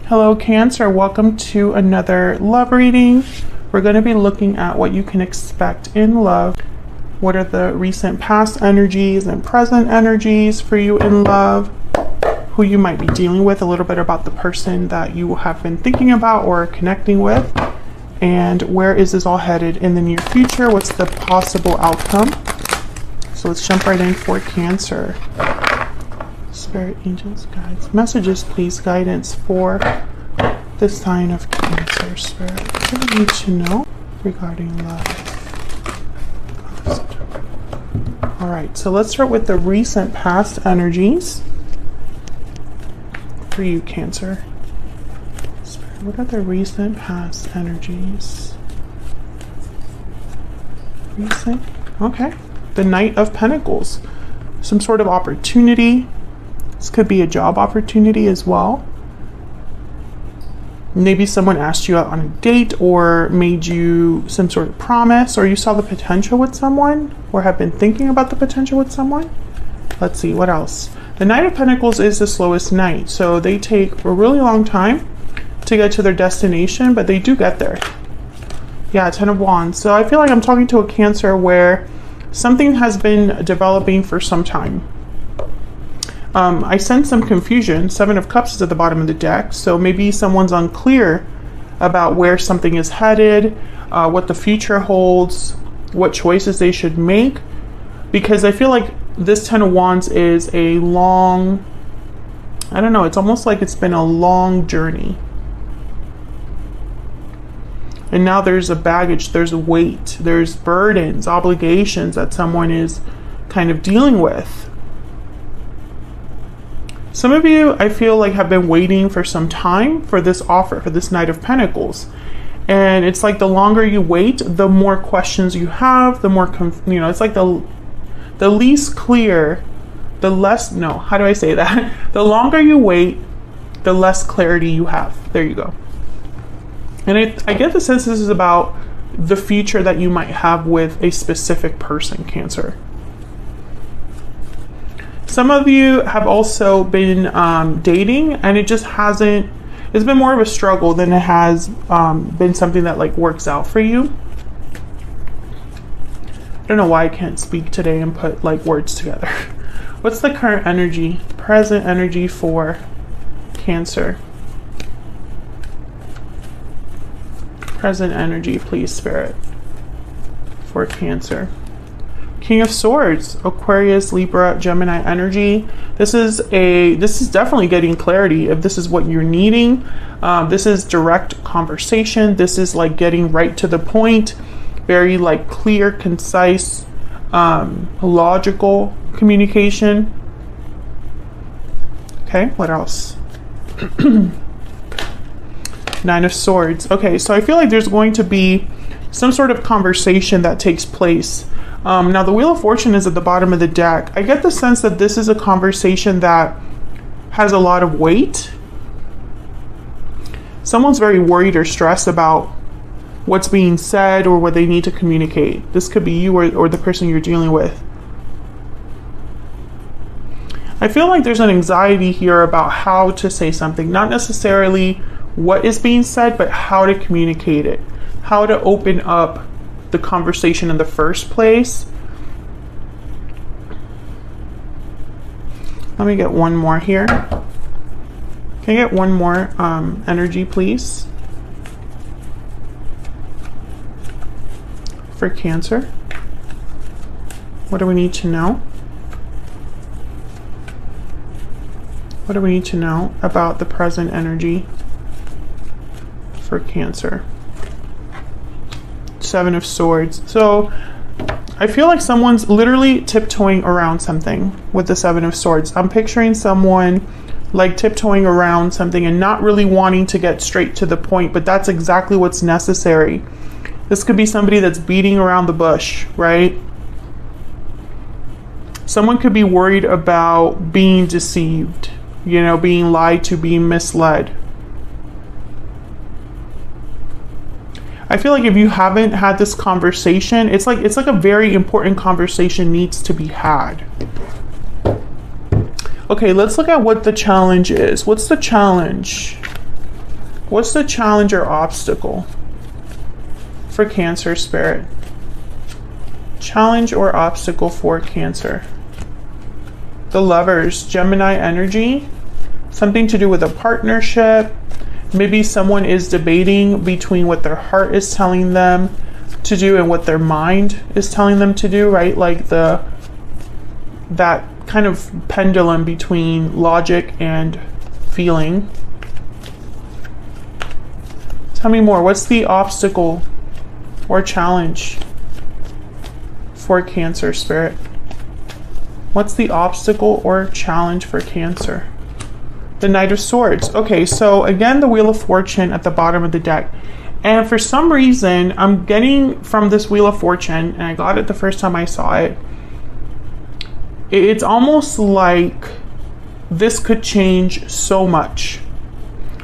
Hello Cancer, welcome to another love reading. We're going to be looking at what you can expect in love. What are the recent past energies and present energies for you in love? Who you might be dealing with, a little bit about the person that you have been thinking about or connecting with. And where is this all headed in the near future? What's the possible outcome? So let's jump right in for Cancer. Spirit, angels, guides, messages, please, guidance for the sign of Cancer. Spirit, what do you need to know regarding love? All right, so let's start with the recent past energies for you, Cancer. Spirit, what are the recent past energies? Recent, okay. The Knight of Pentacles, some sort of opportunity. This could be a job opportunity as well. Maybe someone asked you out on a date or made you some sort of promise, or you saw the potential with someone or have been thinking about the potential with someone. Let's see, what else? The Knight of Pentacles is the slowest knight, so they take a really long time to get to their destination, but they do get there. Yeah, Ten of Wands. So I feel like I'm talking to a Cancer where something has been developing for some time. I sense some confusion. Seven of Cups is at the bottom of the deck, so maybe someone's unclear about where something is headed, what the future holds, what choices they should make, because I feel like this Ten of Wands is a long, I don't know, it's almost like it's been a long journey. And now there's a baggage, there's a weight, there's burdens, obligations that someone is kind of dealing with. Some of you, I feel like, have been waiting for some time for this offer, for this Knight of Pentacles. And it's like the longer you wait, the more questions you have, the more, it's like the least clear, the less, no, how do I say that? The longer you wait, the less clarity you have. There you go. And I get the sense this is about the future that you might have with a specific person, Cancer. Some of you have also been dating, and it just hasn't, it's been more of a struggle than it has been something that like works out for you. I don't know why I can't speak today and put like words together. What's the current energy, present energy for Cancer? Present energy, please, Spirit, for Cancer. King of Swords, Aquarius, Libra, Gemini energy. This is definitely getting clarity if this is what you're needing. This is direct conversation. This is like getting right to the point, very like clear, concise, logical communication. Okay, what else? Nine of Swords. Okay, so I feel like there's going to be some sort of conversation that takes place. Now the Wheel of Fortune is at the bottom of the deck. I get the sense that this is a conversation that has a lot of weight. Someone's very worried or stressed about what's being said or what they need to communicate. This could be you or the person you're dealing with. I feel like there's an anxiety here about how to say something, not necessarily what is being said, but how to communicate it, how to open up the conversation in the first place. Let me get one more here. Can I get one more energy, please, for Cancer? What do we need to know? What do we need to know about the present energy for Cancer? Seven of Swords. So I feel like someone's literally tiptoeing around something with the Seven of Swords. I'm picturing someone like tiptoeing around something and not really wanting to get straight to the point, but that's exactly what's necessary. This could be somebody that's beating around the bush, right? Someone could be worried about being deceived, being lied to, being misled. I feel like if you haven't had this conversation, it's like a very important conversation needs to be had. Okay, let's look at what the challenge is. What's the challenge What's the challenge or obstacle for Cancer spirit? Challenge or obstacle for Cancer. The Lovers, Gemini energy, something to do with a partnership. Maybe someone is debating between what their heart is telling them to do and what their mind is telling them to do, right? Like that kind of pendulum between logic and feeling. Tell me more. What's the obstacle or challenge for Cancer spirit? What's the obstacle or challenge for Cancer? The Knight of Swords. Okay, so again, the Wheel of Fortune at the bottom of the deck. And for some reason, I'm getting from this Wheel of Fortune, and I got it the first time I saw it, it's almost like this could change so much.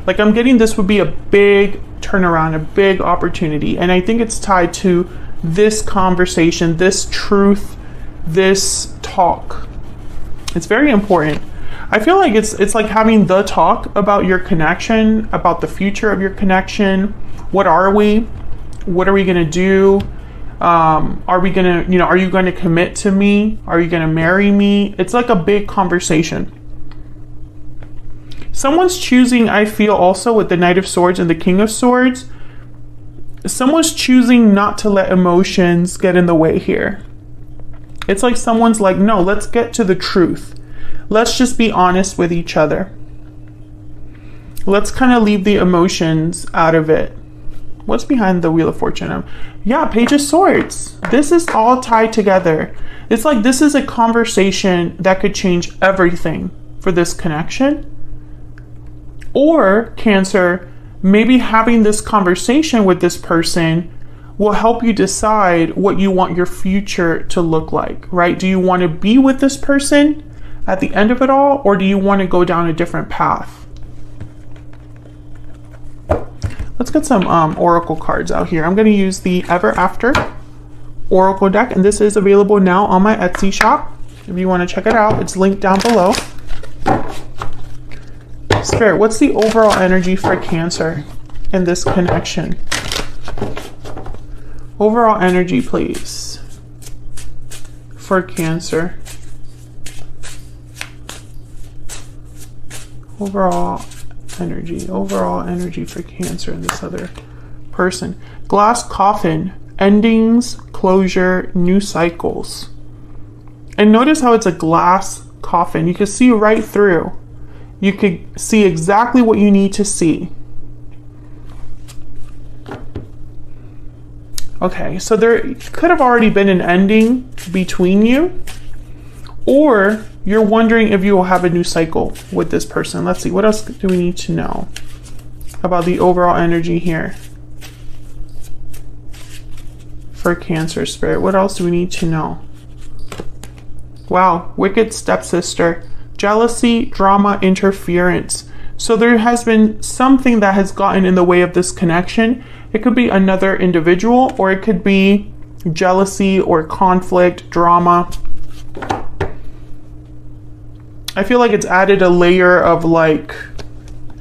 Like I'm getting this would be a big turnaround, a big opportunity. And I think it's tied to this conversation, this truth, this talk. It's very important. I feel like it's like having the talk about your connection, about the future of your connection. What are we? What are we going to do? Are we going to, are you going to commit to me? Are you going to marry me? It's like a big conversation. Someone's choosing, I feel also with the Knight of Swords and the King of Swords, someone's choosing not to let emotions get in the way here. It's like someone's like, no, let's get to the truth. Let's just be honest with each other. Let's kind of leave the emotions out of it. What's behind the Wheel of Fortune? Yeah, Page of Swords. This is all tied together. It's like this is a conversation that could change everything for this connection. Or Cancer, maybe having this conversation with this person will help you decide what you want your future to look like, right? Do you want to be with this person at the end of it all, or do you want to go down a different path? Let's get some oracle cards out here. I'm going to use the Ever After oracle deck, and this is available now on my Etsy shop. If you want to check it out, it's linked down below. Spirit, what's the overall energy for Cancer in this connection? Overall energy, please, for Cancer. Overall energy for Cancer and this other person. Glass coffin, endings, closure, new cycles. And notice how it's a glass coffin. You can see right through. You could see exactly what you need to see. Okay, so there could have already been an ending between you, or you're wondering if you will have a new cycle with this person. Let's see, what else do we need to know about the overall energy here for Cancer spirit? What else do we need to know? Wow, wicked stepsister, jealousy, drama, interference. So there has been something that has gotten in the way of this connection. It could be another individual, or it could be jealousy or conflict, drama. I feel like it's added a layer of like,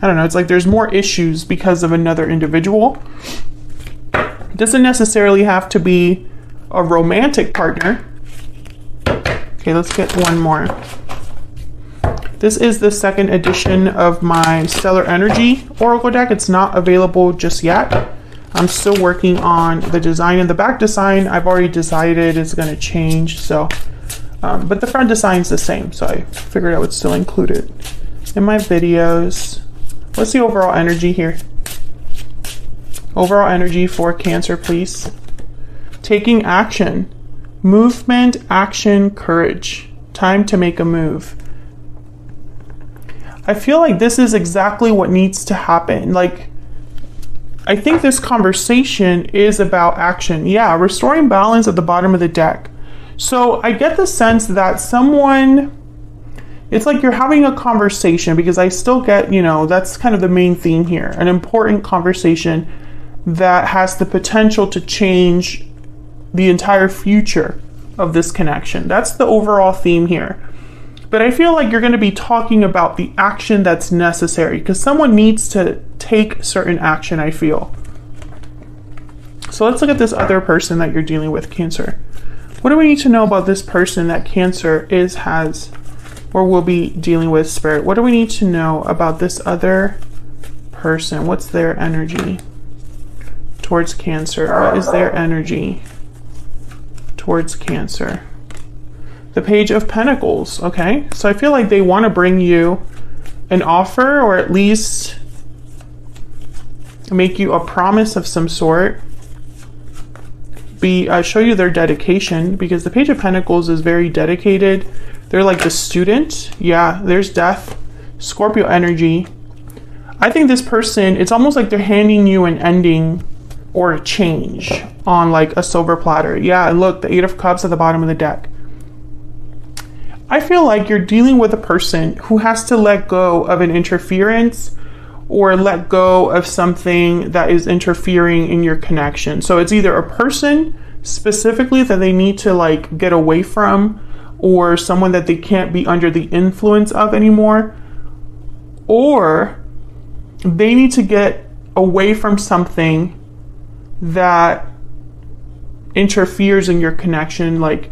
I don't know, it's like there's more issues because of another individual. It doesn't necessarily have to be a romantic partner. Okay, let's get one more. This is the second edition of my Stellar Energy Oracle deck. It's not available just yet. I'm still working on the design, and the back design I've already decided is going to change. So, but the front design's the same, so I figured I would still include it in my videos. What's the overall energy here? Overall energy for Cancer, please. Taking action, movement, action, courage. Time to make a move. I feel like this is exactly what needs to happen. Like, I think this conversation is about action. Yeah, restoring balance at the bottom of the deck. So I get the sense that someone, it's like you're having a conversation, because I still get, that's kind of the main theme here. An important conversation that has the potential to change the entire future of this connection. That's the overall theme here. But I feel like you're going to be talking about the action that's necessary, because someone needs to take certain action, I feel. So let's look at this other person that you're dealing with, Cancer. What do we need to know about this person that Cancer has, or will be dealing with, Spirit? What do we need to know about this other person? What's their energy towards Cancer? What is their energy towards Cancer? The Page of Pentacles, okay? So I feel like they want to bring you an offer, or at least make you a promise of some sort. Show you their dedication, because the Page of Pentacles is very dedicated. They're like the student. Yeah, there's death, Scorpio energy. I think this person, it's almost like they're handing you an ending or a change on like a silver platter. Yeah, and look, the Eight of Cups at the bottom of the deck. I feel like you're dealing with a person who has to let go of an interference or let go of something that is interfering in your connection. So it's either a person specifically that they need to like get away from, or someone that they can't be under the influence of anymore, or they need to get away from something that interferes in your connection, like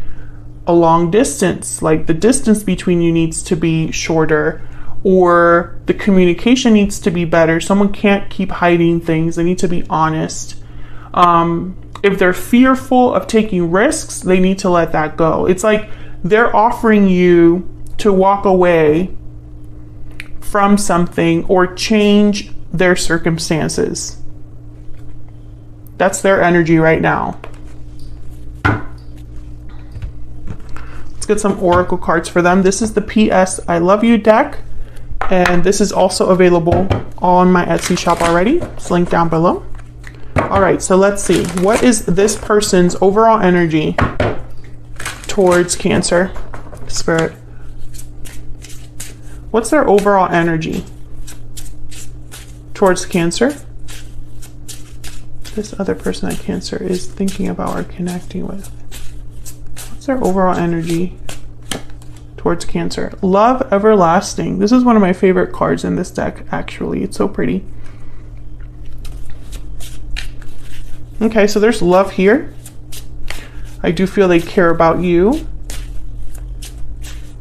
a long distance, like the distance between you needs to be shorter, or the communication needs to be better. Someone can't keep hiding things. They need to be honest. If they're fearful of taking risks, they need to let that go. It's like they're offering you to walk away from something or change their circumstances. That's their energy right now. Let's get some oracle cards for them. This is the PS I Love You deck. And this is also available on my Etsy shop already. It's linked down below. All right, so let's see. What is this person's overall energy towards Cancer? Spirit. What's their overall energy towards Cancer? This other person that Cancer is thinking about or connecting with. What's their overall energy towards Cancer? Love Everlasting. This is one of my favorite cards in this deck, actually. It's so pretty. Okay, so there's love here. I do feel they care about you.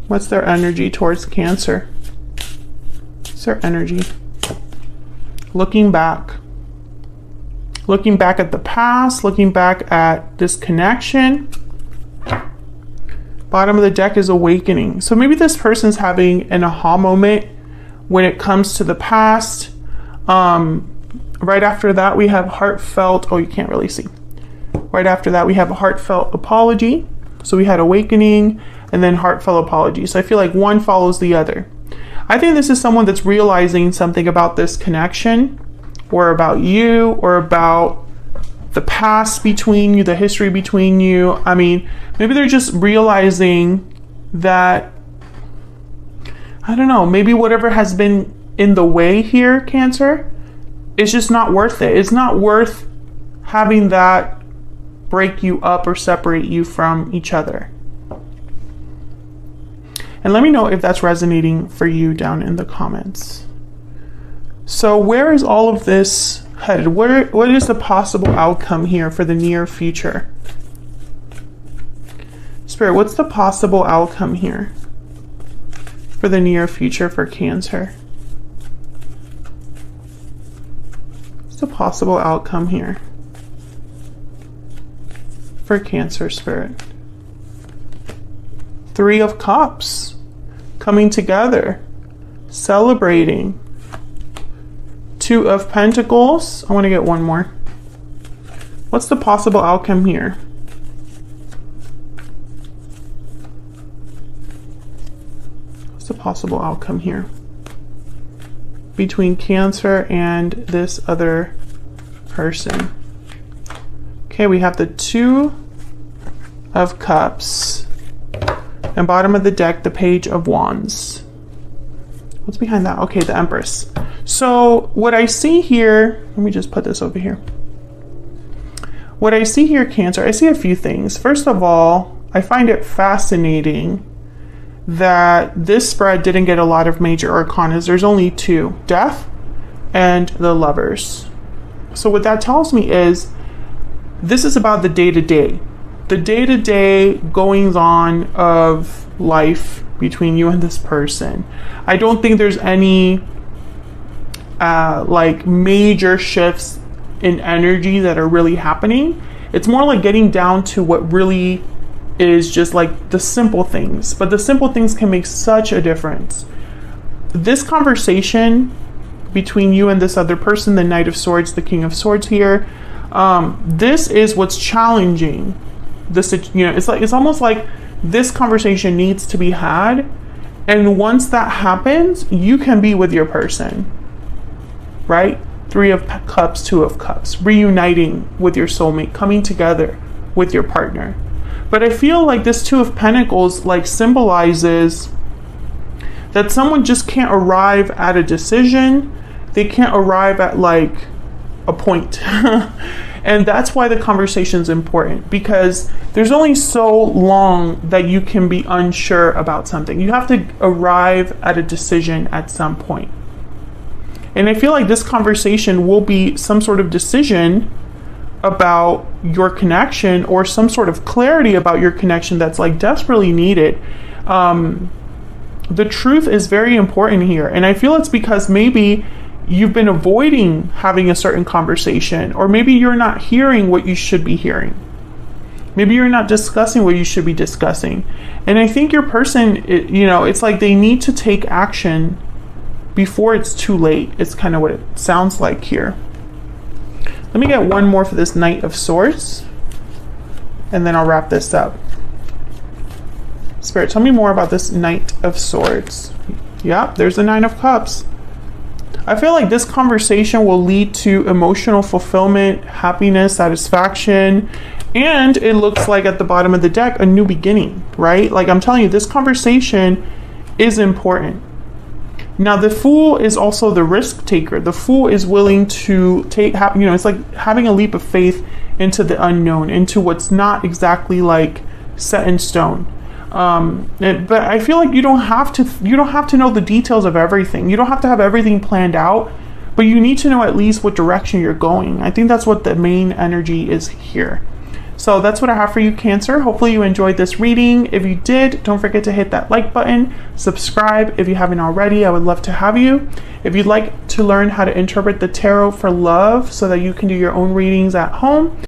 What's their energy towards Cancer? What's their energy? Looking back. Looking back at the past, looking back at this connection. Bottom of the deck is awakening. So maybe this person's having an aha moment when it comes to the past. Right after that, we have heartfelt. Oh, you can't really see. Right after that, we have a heartfelt apology. So we had awakening and then heartfelt apology. So I feel like one follows the other. I think this is someone that's realizing something about this connection, or about you, or about the past between you, the history between you. I mean, maybe they're just realizing that, I don't know, maybe whatever has been in the way here, Cancer, it's just not worth it. It's not worth having that break you up or separate you from each other. And let me know if that's resonating for you down in the comments. So where is all of this headed? What is the possible outcome here for the near future? Spirit, what's the possible outcome here for the near future for Cancer? What's the possible outcome here for Cancer, Spirit? Three of Cups, coming together, celebrating. Two of Pentacles. I want to get one more. What's the possible outcome here? What's the possible outcome here between Cancer and this other person? Okay, we have the Two of Cups. And bottom of the deck, the Page of Wands. What's behind that? Okay, the Empress. So what I see here, let me just put this over here. What I see here, Cancer, I see a few things. First of all, I find it fascinating that this spread didn't get a lot of major arcanas. There's only two, Death and the Lovers. So what that tells me is this is about the day-to-day. The day-to-day goings on of life between you and this person. I don't think there's any like major shifts in energy that are really happening. It's more like getting down to what really is just like the simple things. But the simple things can make such a difference. This conversation between you and this other person, the Knight of Swords, the King of Swords here, this is what's challenging. It's almost like this conversation needs to be had, and once that happens, you can be with your person, right? 3 of Cups, 2 of Cups, reuniting with your soulmate, coming together with your partner. But I feel like this 2 of Pentacles like symbolizes that someone just can't arrive at a decision. They can't arrive at like a point. And that's why the conversation is important, because there's only so long that you can be unsure about something. You have to arrive at a decision at some point. And I feel like this conversation will be some sort of decision about your connection, or some sort of clarity about your connection that's like desperately needed. The truth is very important here. And I feel it's because maybe you've been avoiding having a certain conversation, or maybe you're not hearing what you should be hearing. Maybe you're not discussing what you should be discussing. And I think your person, it's like they need to take action before it's too late. It's kind of what it sounds like here. Let me get one more for this Knight of Swords, and then I'll wrap this up. Spirit, tell me more about this Knight of Swords. Yep, there's the 9 of Cups. I feel like this conversation will lead to emotional fulfillment, happiness, satisfaction, and it looks like at the bottom of the deck, a new beginning, right? Like I'm telling you, this conversation is important. Now, the Fool is also the risk taker. The Fool is willing to take, it's like having a leap of faith into the unknown, into what's not exactly like set in stone. But I feel like you don't have to know the details of everything. You don't have to have everything planned out, but you need to know at least what direction you're going. I think that's what the main energy is here. So that's what I have for you, Cancer. Hopefully you enjoyed this reading. If you did, don't forget to hit that like button, subscribe if you haven't already. I would love to have you. If you'd like to learn how to interpret the tarot for love so that you can do your own readings at home,